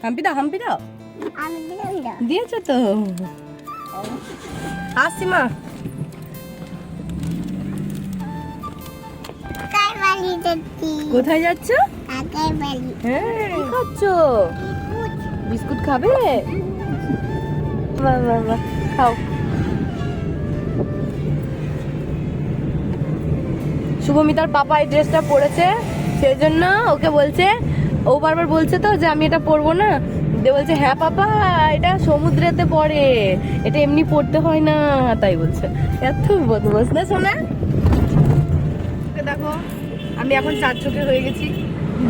হাম্পি দাও দিয়েছো তো। আসছি মা। কোথায় যাচ্ছ? হ্যাঁ, কি খাচ্ছ? বিস্কুট খাবে? বাহ বাহ বাহ, খাও। শুভমিতার পাপা এই ড্রেসটা পরেছে, সেই জন্য ওকে বলছে, ও বারবার বলছে তো যে আমি এটা পরবো না, দিয়ে বলছে হ্যাঁ পাপা এটা সমুদ্রেতে পড়ে, এটা এমনি পড়তে হয় না, তাই বলছে। এত বদমাস না শোনা। দেখো আমি এখন 4 চোখে হয়ে গেছি,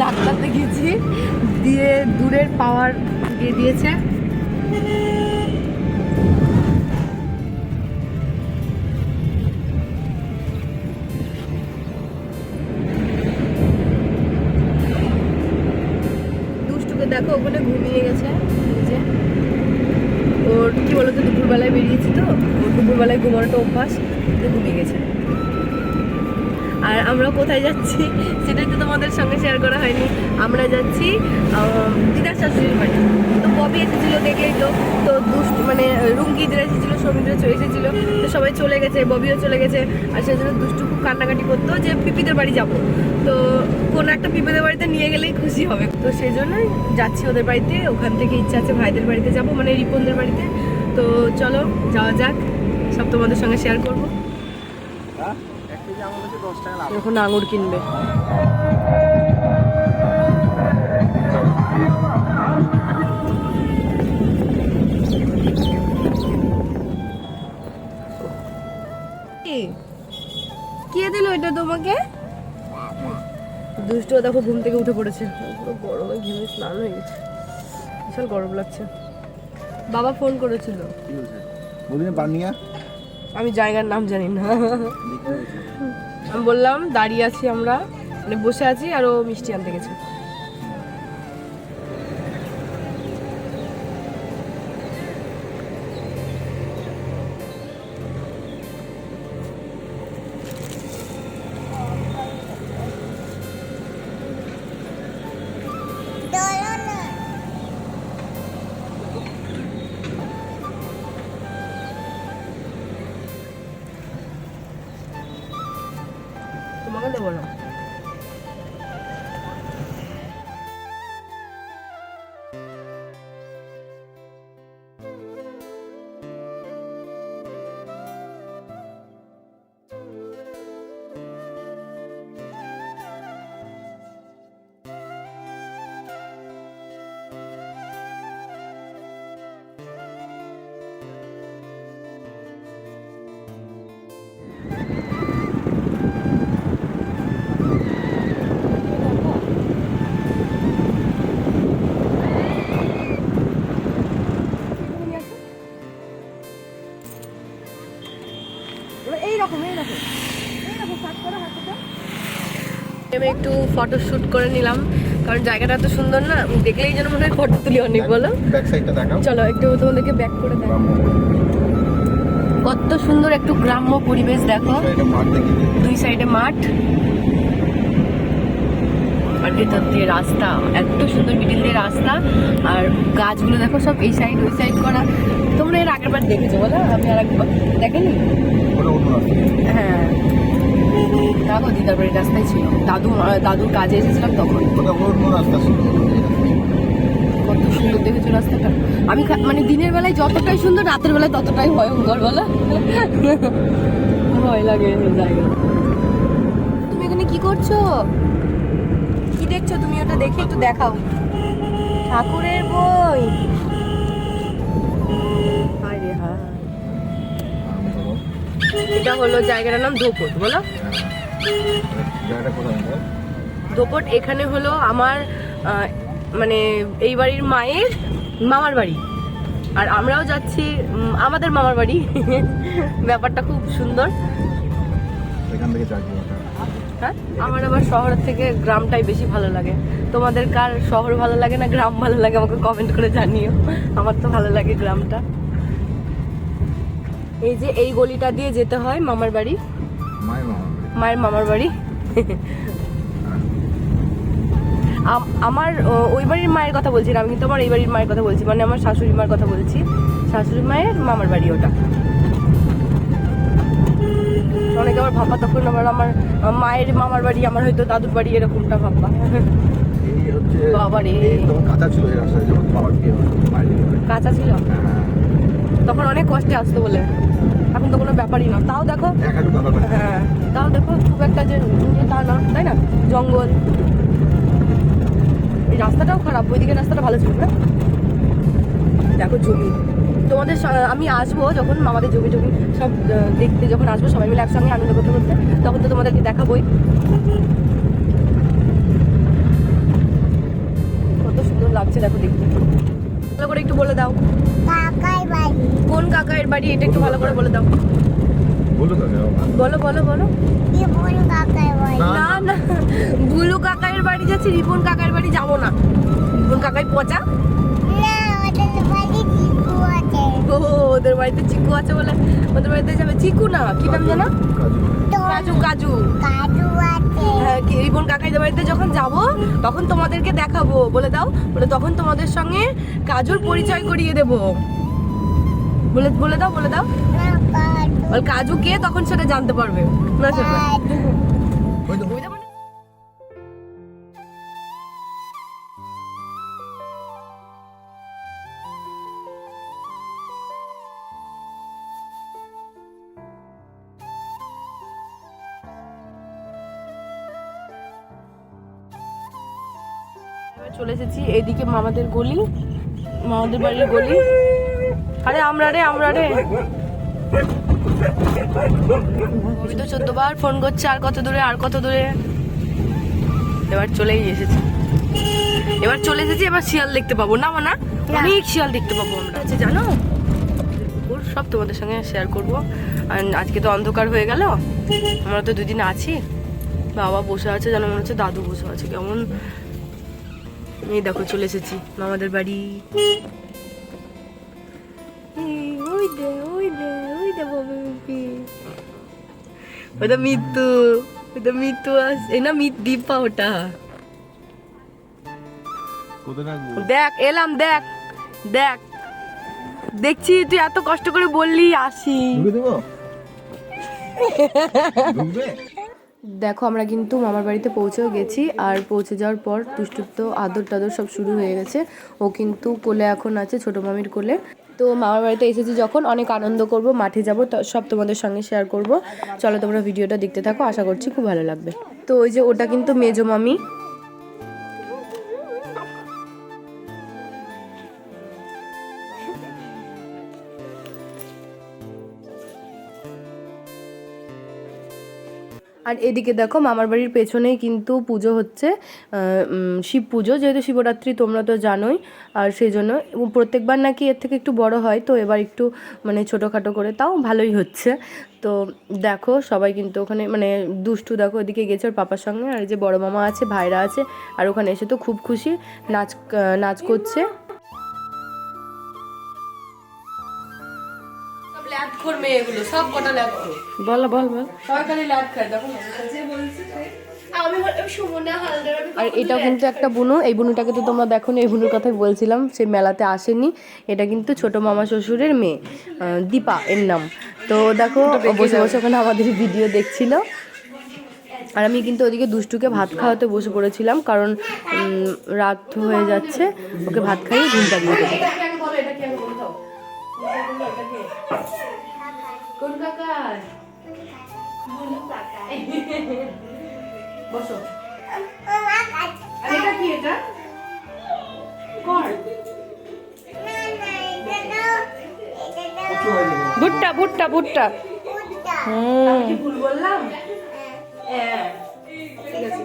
ডাক্তার দেখিয়েছি, দিয়ে দূরের পাওয়ার দিয়ে দিয়েছে। দুষ্টুকে দেখো ওখানে ঘুমিয়ে গেছে নিচে। ওর কি বলতো, দুপুরবেলায় বেরিয়েছি তো, ওর দুপুরবেলায় ঘুমানোটা অভ্যাস, ঘুমিয়ে গেছে। আর আমরা কোথায় যাচ্ছি সেটাই তো তোমাদের সঙ্গে শেয়ার করা হয়নি। আমরা যাচ্ছি দিদার শাশুড়ির বাড়ি। তো ববি এসেছিলো, দেখলেই তো। তো দুষ্ট মানে রুমকিদের এসেছিলো, সমুদ্র এসেছিলো, তো সবাই চলে গেছে, ববিও চলে গেছে। আর সেই জন্য দুষ্টু খুব কান্নাকাটি করতো যে পিপিদের বাড়ি যাব। তো কোনো একটা পিপিদের বাড়িতে নিয়ে গেলেই খুশি হবে, তো সেই জন্যই যাচ্ছি ওদের বাড়িতে। ওখান থেকে ইচ্ছা আছে ভাইদের বাড়িতে যাব, মানে রিপনদের বাড়িতে। তো চলো যাওয়া যাক, সব তোমাদের সঙ্গে শেয়ার করবো। এখন আঙুর কিনবে। কে দিল এটা তোমাকে? দুষ্টু দেখো ঘুম থেকে উঠে পড়েছে, পুরো গরমে ঘেমে স্নান হয়ে গেছে, বিশাল গরম লাগছে। বাবা ফোন করেছিল, আমি জায়গার নাম জানি না। আমি বললাম দাঁড়িয়ে আছি আমরা, মানে বসে আছি, আর ও মিষ্টি আনতে গেছে। তোমাকে দেবো না। আমি একটু ফটো শুট করে নিলাম, কারণ জায়গাটা এত সুন্দর না, দেখলেই যেন মনে হয় ফটো তুলি অনেক। বলো চলো একটু তোমাদেরকে ব্যাক করে দেখো, কত সুন্দর একটু গ্রাম্য পরিবেশ। দেখো দুই সাইডে মাঠ, আর ভেতর দিয়ে রাস্তা, এত সুন্দর মিডিল দিয়ে রাস্তা, আর গাছগুলো দেখো সব এই সাইড ওই সাইড করা। তোমরা এর আগের বার দেখেছো বলো? আমি আর একবার দেখেনি। হ্যাঁ দেখো দিদার বাড়ির রাস্তায় ছিল, দাদুর কাজে এসেছিলাম তখন। কত সুন্দর দেখেছো রাস্তাটা। আমি মানে দিনের বেলায় যতটাই সুন্দর, রাতের বেলায় ততটাই ভয়ঙ্কর। বলো ভয় লাগে এই জায়গা। তুমি এখানে কি করছো? কি দেখছো তুমি? ওটা দেখে একটু দেখাও। ঠাকুরের বই। এটা হলো জায়গাটার নাম ধোপট। বলো ধোপট। এখানে হলো আমার মানে এই বাড়ির মায়ের মামার বাড়ি, আর আমরাও যাচ্ছি আমাদের মামার বাড়ি। ব্যাপারটা খুব সুন্দর। হ্যাঁ, আমার আবার শহরের থেকে গ্রামটাই বেশি ভালো লাগে। তোমাদের কার শহর ভালো লাগে না গ্রাম ভালো লাগে আমাকে কমেন্ট করে জানিও। আমার তো ভালো লাগে গ্রামটা। এই যে এই গলিটা দিয়ে যেতে হয় মামার বাড়ি, মায়ের মামার বাড়ি। আমার ওই বাড়ির মায়ের কথা বলছি না, আমি কিন্তু আমার এই বাড়ির মায়ের কথা বলছি, মানে আমার শাশুড়ি মার কথা বলছি। শাশুড়ি মায়ের মামার বাড়ি ওটা। অনেকে আবার ভাববা তখন আবার আমার মায়ের মামার বাড়ি আমার হয়তো দাদুর বাড়ি, এরকমটা ভাববা। বাবা রে, কাঁচা ছিল এই রাস্তায় যখন বাবার বিয়ে হলো, মায়ের বিয়ে হলো। কাঁচা ছিল তখন, অনেক কষ্টে আসতো বলে। এখন তো কোনো ব্যাপারই না। তাও দেখো, হ্যাঁ তাও দেখো খুব একটা যে তা না, তাই না? জঙ্গল, এই রাস্তাটাও খারাপ, ওইদিকে রাস্তাটা ভালো ছিল না। দেখো জমি, তোমাদের আমি আসবো যখন আমাদের জমি টমি সব দেখতে, যখন আসবো সবাই মিলে একসঙ্গে আনন্দ করতে করতে, তখন তো তোমাদেরকে দেখাবোই। কত সুন্দর লাগছে দেখো দেখতে। ভালো করে একটু বলে দাও কোন কাকার বাড়ি, এটা একটু ভালো করে বলে দাও। বলো বলো বলো। না না, বুলু কাকার বাড়ি যাচ্ছি, রিপন কাকার বাড়ি যাবো না। রিপন কাকাই পচা। ও ওদের বাড়িতে চিকু আছে বলে ওদের বাড়িতে যাবে। চিকু না, কি নাম জানো? কাজু। কাজু হ্যাঁ, রিপন কাকাইদের বাড়িতে যখন যাব তখন তোমাদেরকে দেখাবো। বলে দাও, বলে তখন তোমাদের সঙ্গে কাজুর পরিচয় করিয়ে দেবো। বলে বলে দাও, বলে দাও। বল কাজু কে, তখন সেটা জানতে পারবে। না সেটা চলে এসেছি এইদিকে মামাদের গলি, মামাদের বাড়ির গলি। আরে আমরা রে আমি তো 14 বার ফোন করছি, আর কত দূরে আর কত দূরে। এবার চলেই এসেছি, এবার চলে এসেছি। এবার শিয়াল দেখতে পাবো না, মানা অনেক শিয়াল দেখতে পাবো আমরা। আচ্ছা জানো, সব তোমাদের সঙ্গে শেয়ার করবো। আর আজকে তো অন্ধকার হয়ে গেল, আমরা তো দুদিন আছি। বাবা বসে আছে যেন মনে হচ্ছে দাদু বসে আছে কেমন। এই দেখো চলে এসেছি মামাদের বাড়ি। ওটা মৃত্যু, ওটা মৃত্যু আসে না, দীপা ওটা। দেখ এলাম, দেখ দেখ দেখছি তুই এত কষ্ট করে বললি আসি। দেখো আমরা কিন্তু মামার বাড়িতে পৌঁছেও গেছি। আর পৌঁছে যাওয়ার পর দুষ্টুর তো আদর টাদর সব শুরু হয়ে গেছে। ও কিন্তু কোলে এখন আছে, ছোটো মামির কোলে। তো মামার বাড়িতে এসেছি যখন অনেক আনন্দ করব, মাঠে যাব, সব তোমাদের সঙ্গে শেয়ার করব। চলো তোমরা ভিডিওটা দেখতে থাকো, আশা করছি খুব ভালো লাগবে। তো ওই যে ওটা কিন্তু মেজো মামি। আর এদিকে দেখো মামার বাড়ির পেছনেই কিন্তু পুজো হচ্ছে, শিব পুজো। যেহেতু শিবরাত্রি তোমরা তো জানোই, আর সেই জন্য প্রত্যেকবার নাকি এর থেকে একটু বড় হয়, তো এবার একটু মানে ছোটোখাটো করে, তাও ভালোই হচ্ছে। তো দেখো সবাই কিন্তু ওখানে, মানে দুষ্টু দেখো ওদিকে গেছে ওর পাপার সঙ্গে, আর এই যে বড় মামা আছে, ভাইরা আছে, আর ওখানে এসে তো খুব খুশি, নাচ করছে। বল বল বল। আর এটাও কিন্তু একটা বুনু, এই বুনুটাকে তো তোমরা দেখো, এই বুনুর কথাই বলছিলাম, সে মেলাতে আসেনি। এটা কিন্তু ছোট মামা শ্বশুরের মেয়ে, দীপা এর নাম। তো দেখো বসে বসে ওখানে আমাদের ভিডিও দেখছিল। আর আমি কিন্তু ওদিকে দুষ্টুকে ভাত খাওয়াতে বসে পড়েছিলাম, কারণ রাত হয়ে যাচ্ছে, ওকে ভাত খাইয়ে ঘুমটা দিয়ে দেবো। কোন কাকা? বসো। এটা কি? এটা ভুট্টা ভুট্টা ভুট্টা। আমি কি ভুল বললাম? হ্যাঁ ঠিক আছে।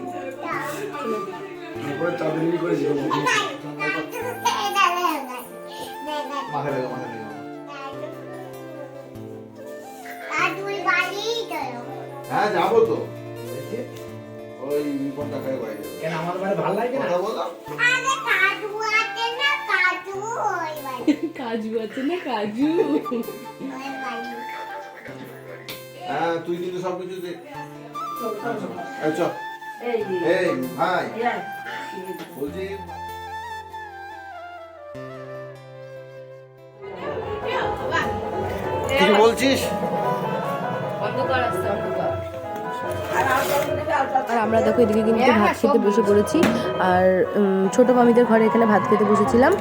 হ্যাঁ যাবো তো, ওই কোনটা খাই বাড়ি যাবো। কেন আমার বাড়ি ভালো লাগে না? বলো আরে কাজু আছে না, কাজু ওই বাড়ি। কাজু আছে না, কাজু ওই বাড়ি। হ্যাঁ তুই কিন্তু সব কিছু দে। আচ্ছা এই ভাই বলছি কি বলছিস? অন্ধকার আসছে, অন্ধকার। আর আমরা দেখো এদিকে কিন্তু ভাত খেতে বসে পড়েছি। আর ছোট মামিদের ঘরে এখানে ভাত খেতে বসেছিলাম।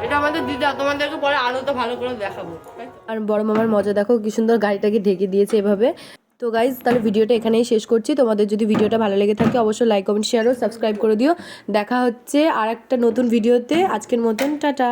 এটা আমাদের দিদা, তোমাদেরকে পরে আরো তো ভালো করে দেখাবো। আর বড় মামার মজা দেখো কি সুন্দর গাড়িটাকে ঢেকে দিয়েছে এভাবে। তো গাইজ তাহলে ভিডিওটা এখানেই শেষ করছি। তোমাদের যদি ভিডিওটা ভালো লেগে থাকে অবশ্যই লাইক কমেন্ট শেয়ার ও সাবস্ক্রাইব করে দিও। দেখা হচ্ছে আর একটা নতুন ভিডিওতে। আজকের মতন টাটা।